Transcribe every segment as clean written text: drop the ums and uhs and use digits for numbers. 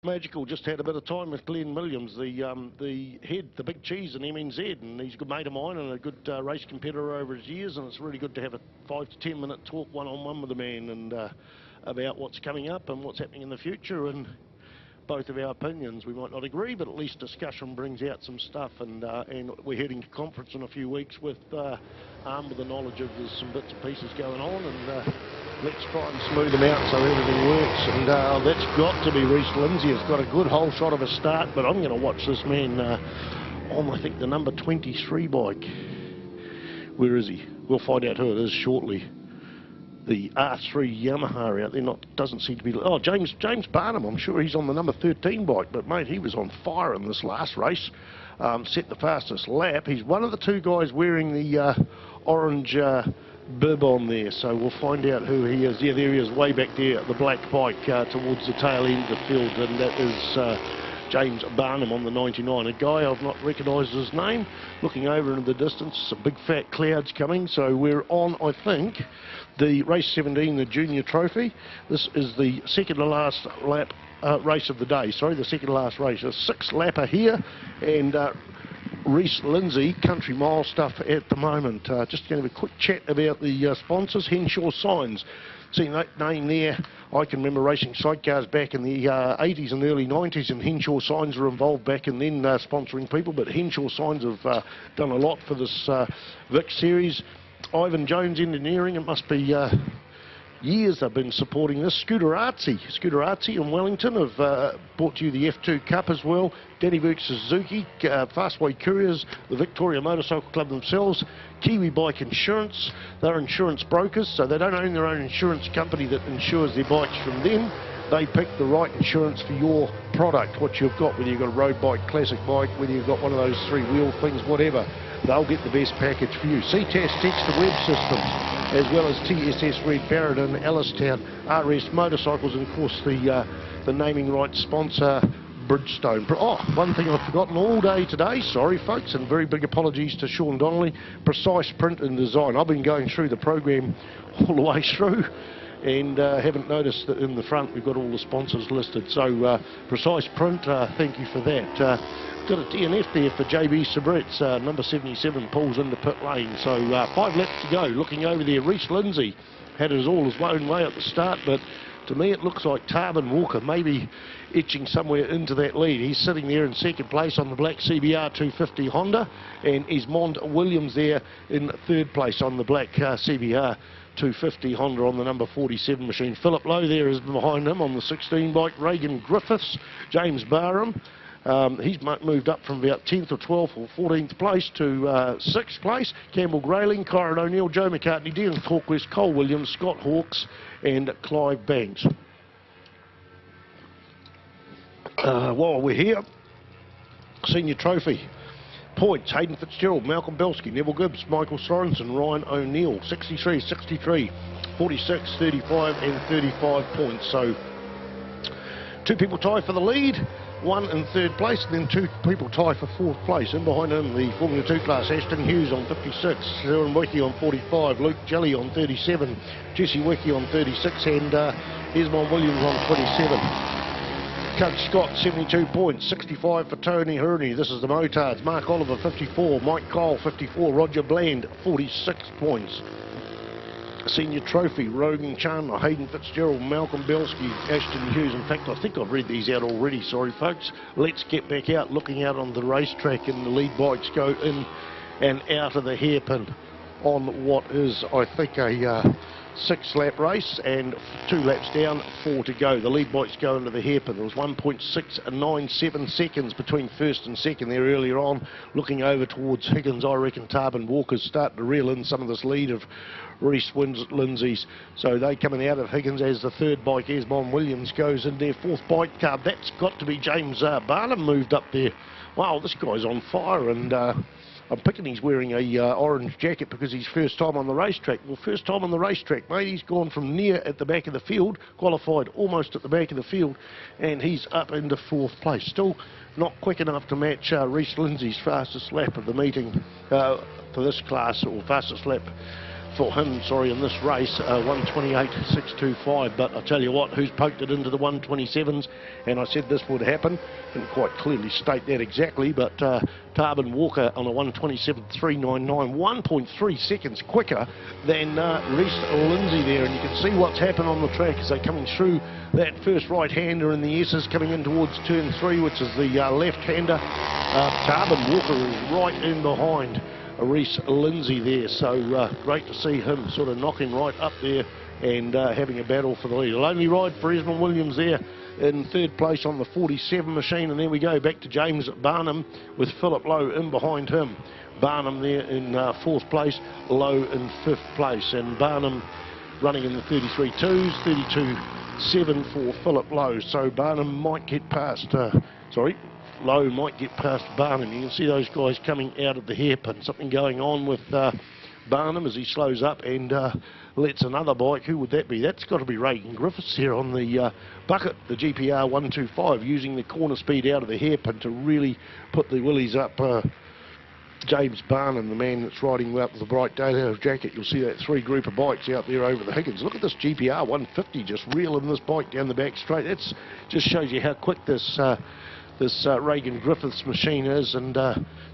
Magical just had a bit of time with Glenn Williams, the head, the big cheese in MNZ, and he's a good mate of mine and a good race competitor over his years, and it's really good to have a 5 to 10 minute talk one-on-one with the man and about what's coming up and what's happening in the future. And both of our opinions, we might not agree, but at least discussion brings out some stuff, and we're heading to conference in a few weeks with armed with the knowledge of there's some bits and pieces going on, and let's try and smooth them out so everything works. And that's got to be Reece Lindsay. Has got a good whole shot of a start, but I'm going to watch this man on, I think, the number 23 bike. Where is he? We'll find out who it is shortly. The R3 Yamaha out there doesn't seem to be... Oh, James Barnum, I'm sure he's on the number 13 bike, but mate, he was on fire in this last race. Set the fastest lap. He's one of the two guys wearing the orange bib on there, so we'll find out who he is. Yeah, there he is, way back there, the black bike towards the tail end of the field, and that is James Barnum on the 99, a guy I've not recognised his name. Looking over into the distance, some big fat clouds coming, so we're on, I think, the race 17, the Junior Trophy. This is the second to last lap race of the day, sorry, the second to last race. A 6-lapper here, and Reece Lindsay, country mile stuff at the moment. Just going to have a quick chat about the sponsors. Henshaw Signs. Seeing that name there, I can remember racing sidecars back in the 80s and early 90s, and Henshaw Signs were involved back and then sponsoring people, but Henshaw Signs have done a lot for this Vic series. Ivan Jones Engineering, it must be years they've been supporting this. JnrTrphyR3 in Wellington have brought you the F2 Cup as well. Danny Burke Suzuki, Fastway Couriers, the Victoria Motorcycle Club themselves, Kiwi Bike Insurance. They're insurance brokers, so they don't own their own insurance company that insures their bikes from them. They pick the right insurance for your product, what you've got, whether you've got a road bike, classic bike, whether you've got one of those 3-wheel things, whatever. They'll get the best package for you. CTAS Text to Web Systems, as well as TSS Red Parrot in Ellistown, RS Motorcycles, and of course the naming rights sponsor, Bridgestone. Oh, one thing I've forgotten all day today, sorry folks, and very big apologies to Sean Donnelly, Precise Print and Design. I've been going through the program all the way through, and haven't noticed that in the front we've got all the sponsors listed. So Precise Print, thank you for that. Got a DNF there for JB Sabret's number 77 pulls into pit lane. So 5 laps to go. Looking over there, Reece Lindsay had it all his own way at the start, but to me it looks like Tarbin Walker maybe etching somewhere into that lead. He's sitting there in second place on the black CBR 250 Honda, and Esmond Williams there in third place on the black CBR 250 Honda on the number 47 machine. Philip Lowe there is behind him on the 16 bike. Reagan Griffiths, James Barham. He's moved up from about 10th or 12th or 14th place to 6th place. Campbell Grayling, Kyron O'Neill, Joe McCartney, Dean Hawkwest, Cole Williams, Scott Hawkes and Clive Banks. While we're here, Senior Trophy. Points, Hayden Fitzgerald, Malcolm Belsky, Neville Gibbs, Michael Sorensen, Ryan O'Neill, 63, 63, 46, 35 and 35 points. So 2 people tie for the lead, 1 in 3rd place, and then 2 people tie for 4th place. In behind him, the Formula 2 class, Ashton Hughes on 56, Sharon Wickie on 45, Luke Jelly on 37, Jesse Wickie on 36, and Esmond Williams on 27. Coach Scott, 72 points, 65 for Tony Hurney. This is the Motards. Mark Oliver, 54, Mike Cole, 54, Roger Bland, 46 points. Senior Trophy, Rogan Chandler, Hayden Fitzgerald, Malcolm Belsky, Ashton Hughes. In fact, I think I've read these out already, sorry folks. Let's get back out, looking out on the racetrack, and the lead bikes go in and out of the hairpin on what is, I think, a 6-lap race, and 2 laps down, 4 to go. The lead bikes go into the hairpin. There was 1.697 seconds between first and second there earlier on. Looking over towards Higgins, I reckon Tarbin Walker's starting to reel in some of this lead of Reece Lindsay's. So they coming out of Higgins as the 3rd bike, Esmond Williams, goes in their 4th bike. That's got to be James Barnum moved up there. Wow, this guy's on fire, and I'm picking he's wearing a orange jacket because he's first time on the racetrack. Well, first time on the racetrack, mate. He's gone from near at the back of the field, qualified almost at the back of the field, and he's up into 4th place. Still not quick enough to match Reece Lindsay's fastest lap of the meeting for this class, or fastest lap for him, sorry, in this race, 128.625. But I tell you what, who's poked it into the 127s, and I said this would happen. Didn't quite clearly state that exactly, but Tarbin Walker on a 127.399, 1.3 seconds quicker than Reese Lindsay there, and you can see what's happened on the track as they're coming through that first right-hander in the S's coming in towards turn 3, which is the left-hander. Tarbin Walker is right in behind Reese Lindsay there, so great to see him sort of knocking right up there and having a battle for the lead. A lonely ride for Esmond Williams there in third place on the 47 machine, and then we go back to James Barnum with Philip Lowe in behind him. Barnum there in fourth place, Lowe in fifth place, and Barnum running in the 33.2s, 32.7 for Philip Lowe. So Barnum might get past, Lowe might get past Barnum. You can see those guys coming out of the hairpin. Something going on with Barnum as he slows up and lets another bike. Who would that be? That's got to be Reagan Griffiths here on the bucket, the GPR 125, using the corner speed out of the hairpin to really put the willies up. James Barnum, the man that's riding up with the bright daylight jacket. You'll see that three group of bikes out there over the Higgins. Look at this GPR 150 just reeling this bike down the back straight. That's just shows you how quick this Reagan Griffiths machine is, and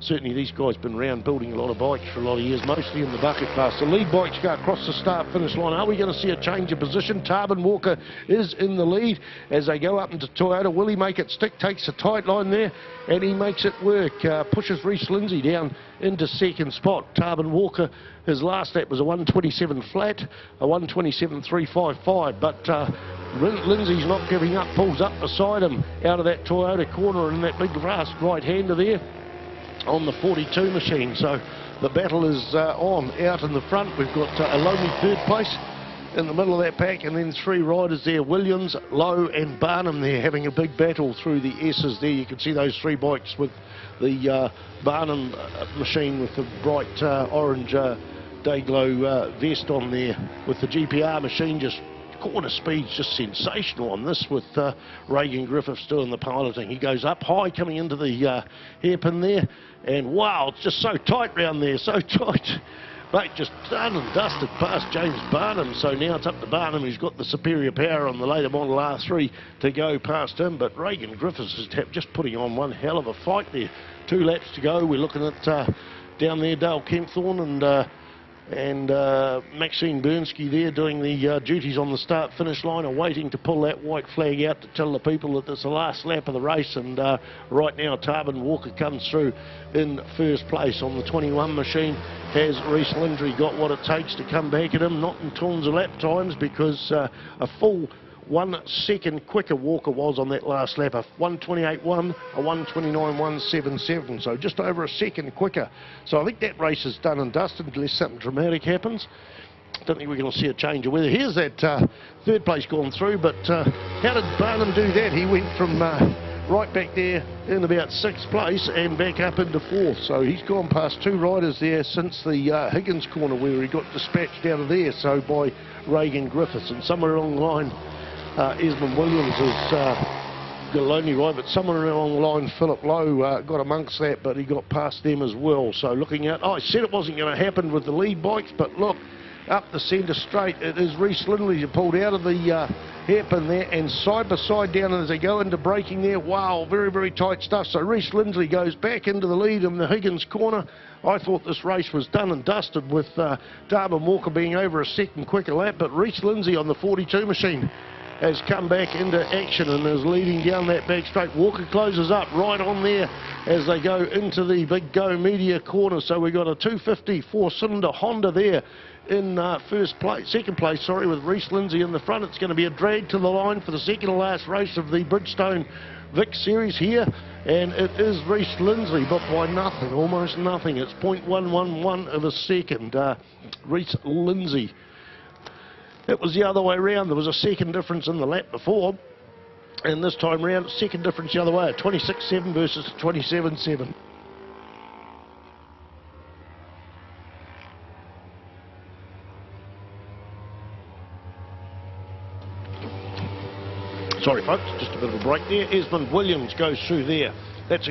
certainly these guys been around building a lot of bikes for a lot of years, mostly in the bucket class. The lead bikes go across the start-finish line. Are we going to see a change of position? Tarbin Walker is in the lead as they go up into Toyota. Will he make it stick? Takes a tight line there, and he makes it work. Pushes Reese Lindsay down into second spot. Tarbin Walker, his last lap was a 127 flat, a 127.355, but Lindsay's not giving up, pulls up beside him out of that Toyota corner in that big fast right-hander there on the 42 machine. So the battle is on out in the front. We've got a lonely third place in the middle of that pack, and then three riders there, Williams, Lowe and Barnum there having a big battle through the S's there. You can see those three bikes with the Barnum machine with the bright orange Dayglow vest on there, with the GPR machine just corner speed's just sensational on this, with Reagan Griffiths doing the piloting. He goes up high coming into the hairpin there, and wow, it's just so tight round there, so tight. Mate, just done and dusted past James Barnum. So now it's up to Barnum, who's got the superior power on the later model R3 to go past him. But Reagan Griffiths is just putting on one hell of a fight there. 2 laps to go. We're looking at down there Dale Kempthorne and Maxine Bernsky there doing the duties on the start-finish line, are waiting to pull that white flag out to tell the people that it's the last lap of the race. And right now Tarbin Walker comes through in first place on the 21 machine. Has Reese Lindsay got what it takes to come back at him? Not in terms of lap times, because a full 1 second quicker Walker was on that last lap, a 128.1, a 129.177, so just over a second quicker. So I think that race is done and dusted unless something dramatic happens. Don't think we're going to see a change of weather. Here's that third place gone through, but how did Barnum do that? He went from right back there in about 6th place and back up into 4th. So he's gone past 2 riders there since the Higgins corner, where he got dispatched out of there, so by Reagan Griffiths. And somewhere along the line, Esmond Williams has got a lonely ride, but somewhere along the line Philip Lowe got amongst that, but he got past them as well. So looking at, I said it wasn't going to happen with the lead bikes, but look, up the centre straight, it is Reese Lindsay who pulled out of the hairpin there, and side by side down as they go into braking there. Wow, very, very tight stuff. So Reese Lindsay goes back into the lead in the Higgins corner. I thought this race was done and dusted, with Tarbin Walker being over a second quicker lap, but Reese Lindsay on the 42 machine has come back into action and is leading down that back straight. Walker closes up right on there as they go into the big Go Media corner. So we've got a 250 4-cylinder Honda there in second place, with Reese Lindsay in the front. It's going to be a drag to the line for the second to last race of the Bridgestone Vic Series here, and it is Reese Lindsay, but by nothing, almost nothing. It's 0.111 of a second. Reese Lindsay. It was the other way around. There was a second difference in the lap before, and this time round, second difference the other way, 26.7 versus 27.7. Sorry folks, just a bit of a break there. Esmond Williams goes through there. That's a